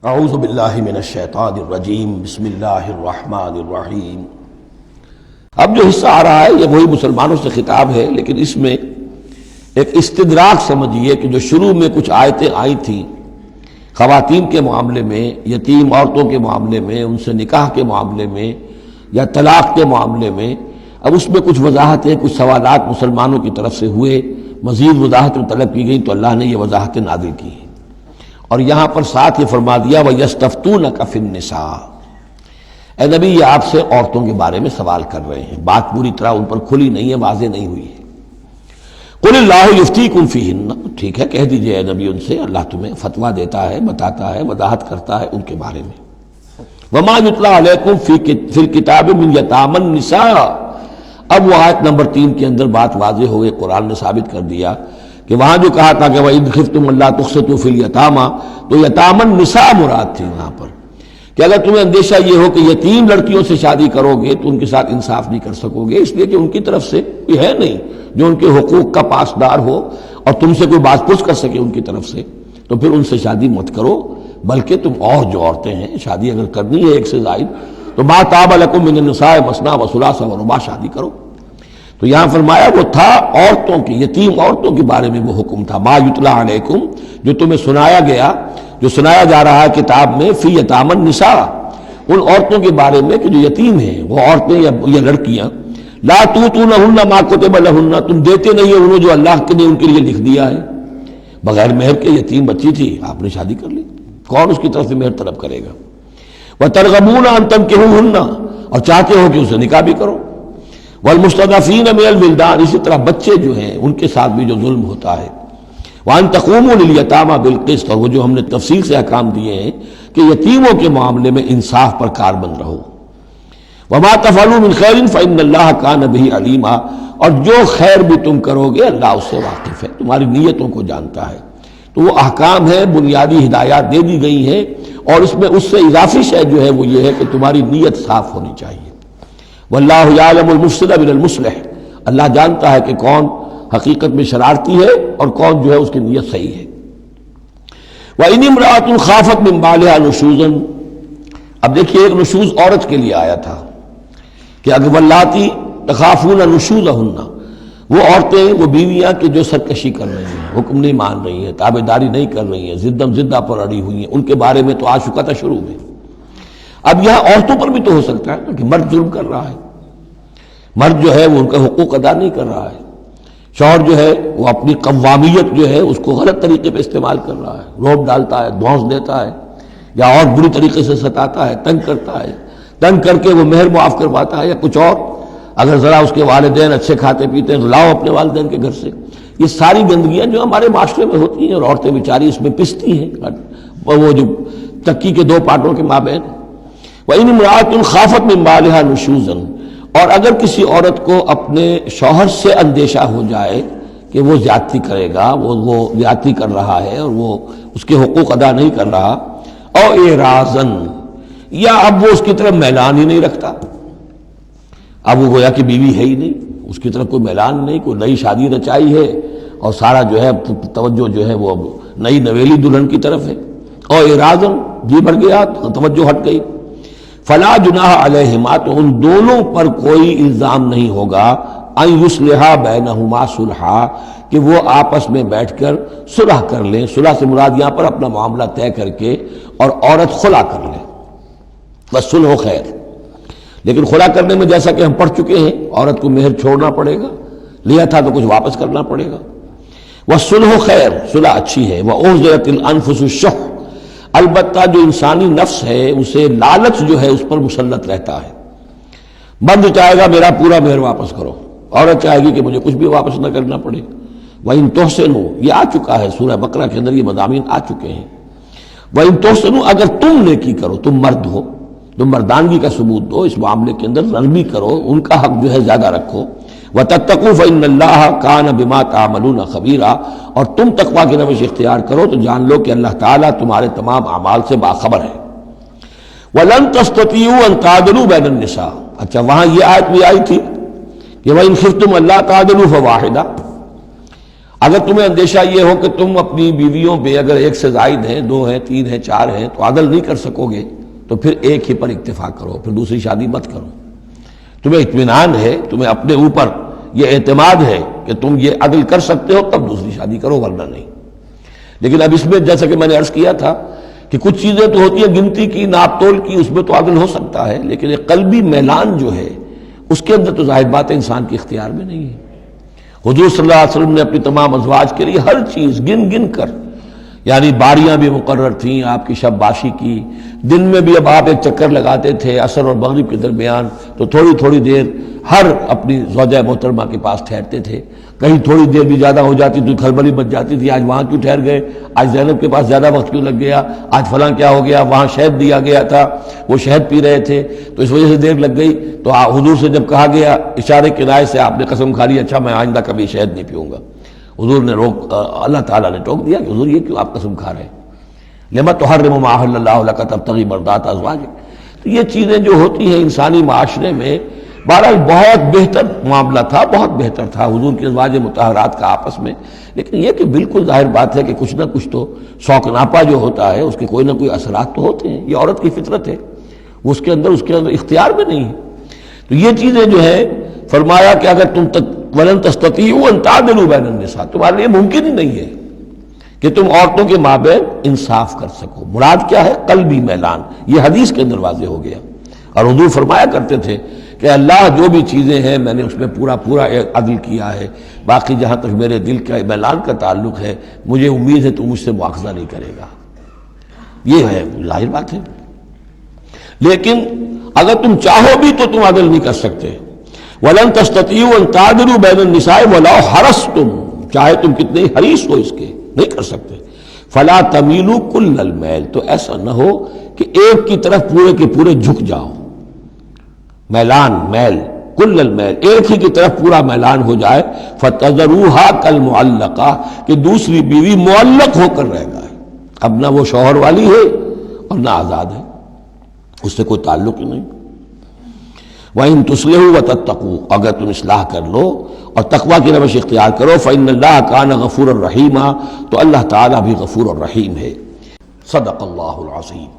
اعوذ باللہ من الشیطان الرجیم بسم اللہ الرحمن الرحیم۔ اب جو حصہ آ رہا ہے یہ وہی مسلمانوں سے خطاب ہے، لیکن اس میں ایک استدراک سمجھیے کہ جو شروع میں کچھ آیتیں آئی تھیں خواتین کے معاملے میں، یتیم عورتوں کے معاملے میں، ان سے نکاح کے معاملے میں یا طلاق کے معاملے میں، اب اس میں کچھ وضاحتیں، کچھ سوالات مسلمانوں کی طرف سے ہوئے، مزید وضاحتیں طلب کی گئیں تو اللہ نے یہ وضاحتیں نازل کی ہیں۔ اور یہاں پر ساتھ یہ فرما دیا وَيَسْتَفْتُونَكَ فِي النِّسَاءِ، اے نبی یہ آپ سے عورتوں کے بارے میں سوال کر رہے ہیں، بات پوری طرح ان پر کھلی نہیں ہے، واضح نہیں ہوئی ہے۔ قُلِ اللَّهُ يُفْتِيكُمْ فِيهِنَّ، ٹھیک ہے کہہ دیجئے اے نبی ان سے، اللہ تمہیں فتویٰ دیتا ہے، بتاتا ہے، وضاحت کرتا ہے ان کے بارے میں۔ وَمَا يُتْلَىٰ عَلَيْكُمْ فِي الْكِتَابِ مِنْ يَتَامَى النِّسَاءِ، اب وہ آیت نمبر 3 کے اندر بات واضح ہو گئی، قرآن نے ثابت کر دیا کہ وہاں جو کہا تھا کہ وَإِذْ خِفْتُمْ أَلَّا تُقْسِطُوا فِي الْيَتَامَى، تو یتامى النساء مراد تھی وہاں پر، کہ اگر تمہیں اندیشہ یہ ہو کہ یتیم لڑکیوں سے شادی کرو گے تو ان کے ساتھ انصاف نہیں کر سکو گے، اس لیے کہ ان کی طرف سے کوئی ہے نہیں جو ان کے حقوق کا پاسدار ہو اور تم سے کوئی بات پوچھ کر سکے ان کی طرف سے، تو پھر ان سے شادی مت کرو، بلکہ تم اور جو عورتیں ہیں شادی اگر کرنی ہے ایک سے زائد تو مَا طَابَ لَكُم مِّنَ النِّسَاءِ مَثْنَىٰ وَثُلَاثَ وَرُبَاعَ، شادی کرو۔ تو یہاں فرمایا وہ تھا عورتوں کی، یتیم عورتوں کے بارے میں وہ حکم تھا، ما یتلا علیکم، جو تمہیں سنایا گیا، جو سنایا جا رہا ہے کتاب میں، فی یتامى النساء، ان عورتوں کے بارے میں کہ جو یتیم ہیں، وہ عورتیں یا لڑکیاں، لا توتونہن ما کتب لہن، تم دیتے نہیں ہو انہوں جو اللہ نے ان کے لیے لکھ دیا ہے، بغیر مہر کے یتیم بچی تھی آپ نے شادی کر لی، کون اس کی طرف سے مہر طلب کرے گا؟ وترغبون ان تنکحوہن، اور چاہتے ہو کہ اسے نکاح بھی کرو، والمستضعفین من الولدان، اسی طرح بچے جو ہیں ان کے ساتھ بھی جو ظلم ہوتا ہے، وان تقوموا للیتامى بالقسط، اور وہ جو ہم نے تفصیل سے احکام دیے ہیں کہ یتیموں کے معاملے میں انصاف پر کاربند رہو، وما تفعلوا من خیر فإن اللہ کان بہ علیما، اور جو خیر بھی تم کرو گے اللہ اس سے واقف ہے، تمہاری نیتوں کو جانتا ہے۔ تو وہ احکام ہے، بنیادی ہدایات دے دی گئی ہیں، اور اس میں اس سے اضافی شے جو ہے وہ یہ ہے کہ تمہاری نیت صاف ہونی چاہیے۔ واللہ یعلم المفسد من المصلح، اللہ جانتا ہے کہ کون حقیقت میں شرارتی ہے اور کون جو ہے اس کی نیت صحیح ہے۔ وَإِنِ امْرَأَةٌ خَافَتْ مِنْ بَعْلِهَا نُشُوزًا، اب دیکھیے ایک نشوز عورت کے لیے آیا تھا کہ اگر واللاتی تخافون نشوزہن، وہ عورتیں، وہ بیویاں کہ جو سرکشی کر رہی ہیں، حکم نہیں مان رہی ہیں، تابعداری نہیں کر رہی ہیں، زدم زدہ پر اڑی ہوئی ہیں، ان کے بارے میں تو آ چکا تھا شروع میں۔ اب یہاں عورتوں پر بھی تو ہو سکتا ہے کہ مرد ظلم کر رہا ہے، مرد جو ہے وہ ان کا حقوق ادا نہیں کر رہا ہے، شوہر جو ہے وہ اپنی قوامیت جو ہے اس کو غلط طریقے پہ استعمال کر رہا ہے، روب ڈالتا ہے، دھونس دیتا ہے، یا اور بری طریقے سے ستاتا ہے، تنگ کرتا ہے، تنگ کر کے وہ مہر معاف کرواتا ہے، یا کچھ اور، اگر ذرا اس کے والدین اچھے کھاتے پیتے ہیں تو لاؤ اپنے والدین کے گھر سے، یہ ساری گندگیاں جو ہمارے معاشرے میں ہوتی ہیں اور عورتیں بیچاری اس میں پستی ہیں، وہ جو چکی کے دو پارٹوں کے مابین۔ وَإِنِ امْرَأَةٌ خَافَتْ مِنْ بَعْلِهَا نُشُوزًا، اور اگر کسی عورت کو اپنے شوہر سے اندیشہ ہو جائے کہ وہ زیادتی کرے گا، وہ زیادتی کر رہا ہے اور وہ اس کے حقوق ادا نہیں کر رہا، او اعراضاً، یا اب وہ اس کی طرف میلان ہی نہیں رکھتا، اب وہ گویا کہ بیوی ہے ہی نہیں، اس کی طرف کوئی میلان نہیں، کوئی نئی شادی رچائی ہے اور سارا جو ہے توجہ جو ہے وہ نئی نویلی دلہن کی طرف ہے، او اعراضاً، جی بھر گیا، توجہ ہٹ گئی، فلا جناح علیہما، تو ان دونوں پر کوئی الزام نہیں ہوگا، ان یصلحا بینہما صلحا، کہ وہ آپس میں بیٹھ کر صلح کر لیں، صلح سے مراد یہاں پر اپنا معاملہ طے کر کے اور عورت خلا کر لے، بس صلح خیر۔ لیکن خلا کرنے میں جیسا کہ ہم پڑھ چکے ہیں عورت کو مہر چھوڑنا پڑے گا، لیا تھا تو کچھ واپس کرنا پڑے گا، والصلح خیر، صلح اچھی ہے، وأحضرت الانفس الشح، البتہ جو انسانی نفس ہے اسے لالچ جو ہے اس پر مسلط رہتا ہے، مرد چاہے گا میرا پورا مہر واپس کرو، عورت چاہے گی کہ مجھے کچھ بھی واپس نہ کرنا پڑے۔ وَإِن تُحْسِنُوا، یہ آ چکا ہے سورہ بقرہ کے اندر، یہ مضامین آ چکے ہیں، وَإِن تُحْسِنُوا، اگر تم نیکی کرو، تم مرد ہو، تم مردانگی کا ثبوت دو اس معاملے کے اندر، نرمی کرو، ان کا حق جو ہے زیادہ رکھو، وَتَتَّقُوا فَإِنَّ اللَّهَ كَانَ بِمَا تَعْمَلُونَ خَبِيرًا، اور تم تقویٰ کی روش اختیار کرو تو جان لو کہ اللہ تعالیٰ تمہارے تمام اعمال سے باخبر ہے۔ وَلَن تَسْتَطِيعُوا أَن تَعْدِلُوا بَيْنَ النِّسَاءِ، اچھا وہاں یہ آیت بھی آئی تھی کہ وَإِن خِفْتُمْ أَلَّا تَعْدِلُوا فَوَاحِدَةً، اگر تمہیں اندیشہ یہ ہو کہ تم اپنی بیویوں پہ اگر ایک سے زائد ہیں، 2 ہیں، 3 ہیں، 4 ہیں، تو عدل نہیں کر سکو گے، تو پھر ایک ہی پر اکتفا کرو، پھر دوسری شادی مت کرو۔ تمہیں اطمینان ہے، تمہیں اپنے اوپر یہ اعتماد ہے کہ تم یہ عدل کر سکتے ہو، تب دوسری شادی کرو، ورنہ نہیں۔ لیکن اب اس میں جیسا کہ میں نے عرض کیا تھا کہ کچھ چیزیں تو ہوتی ہیں گنتی کی، ناپ تول کی، اس میں تو عدل ہو سکتا ہے، لیکن ایک قلبی میلان جو ہے اس کے اندر تو ظاہر بات ہے انسان کے اختیار میں نہیں ہے۔ حضور صلی اللہ علیہ وسلم نے اپنی تمام ازواج کے لیے ہر چیز گن گن کر، یعنی باریاں بھی مقرر تھیں آپ کی شب باشی کی، دن میں بھی اب آپ ایک چکر لگاتے تھے عصر اور مغرب کے درمیان، تو تھوڑی تھوڑی دیر ہر اپنی زوجہ محترمہ کے پاس ٹھہرتے تھے، کہیں تھوڑی دیر بھی زیادہ ہو جاتی تو کھلبلی مچ جاتی تھی، آج وہاں کیوں ٹھہر گئے، آج زینب کے پاس زیادہ وقت کیوں لگ گیا، آج فلاں کیا ہو گیا، وہاں شہد دیا گیا تھا وہ شہد پی رہے تھے تو اس وجہ سے دیر لگ گئی۔ تو حضور سے جب کہا گیا اشارے کنائے سے آپ نے قسم کھا لی اچھا میں آئندہ کبھی شہد نہیں پیوں گا، حضور نے اللہ تعالیٰ نے ٹوک دیا کہ حضور یہ کیوں آپ قسم کھا رہے ہیں، لما تحرم ما احل اللہ لک تبتغی مرضات ازواجک۔ تو یہ چیزیں جو ہوتی ہیں انسانی معاشرے میں، بہرحال بہت بہتر معاملہ تھا، بہت بہتر تھا حضور کی ازواج مطہرات کا آپس میں، لیکن یہ کہ بالکل ظاہر بات ہے کہ کچھ نہ کچھ تو شوق جو ہوتا ہے اس کے کوئی نہ کوئی اثرات تو ہوتے ہیں، یہ عورت کی فطرت ہے، وہ اس کے اندر اختیار میں نہیں ہے۔ تو یہ چیزیں جو ہے فرمایا کہ اگر تم ولن تستطیعوا ان تعدلوا بین النساء، تمہارے لیے ممکن ہی نہیں ہے کہ تم عورتوں کے مابین انصاف کر سکو۔ مراد کیا ہے؟ قلبی میلان، یہ حدیث کے اندر واضح ہو گیا۔ اور حضور فرمایا کرتے تھے کہ اللہ جو بھی چیزیں ہیں میں نے اس میں پورا عدل کیا ہے، باقی جہاں تک میرے دل کا میلان کا تعلق ہے مجھے امید ہے تو مجھ سے مواخذہ نہیں کرے گا، یہ ہے ظاہر بات ہے۔ لیکن اگر تم چاہو بھی تو تم عدل نہیں کر سکتے۔ وَلَن تَسْتَطِيعُوا أَن تَعْدِلُوا بَيْنَ النِّسَاءِ وَلَوْ حَرَصْتُمْ، چاہے تم کتنے حریص ہو اس کے نہیں کر سکتے۔ فَلَا تَمِيلُوا كُلَّ الْمَيْلِ، تو ایسا نہ ہو کہ ایک کی طرف پورے کے پورے جھک جاؤ، میلان میل، کل المیل، ایک ہی کی طرف پورا میلان ہو جائے، فَتَذَرُوهَا كَالْمُعَلَّقَةِ، کہ دوسری بیوی معلق ہو کر رہ گئے، اب نہ وہ شوہر والی ہے اور نہ آزاد ہے، اس سے کوئی تعلق ہی نہیں۔ وَإِن تُصْلِحُوا وَتَتَّقُوا، اگر تم اصلاح کر لو اور تقوی کی روش اختیار کرو، فَإِنَّ اللَّهَ كَانَ غَفُورًا رَحِيمًا، تو اللہ تعالیٰ بھی غفور الرحیم ہے۔ صدق اللہ العظیم۔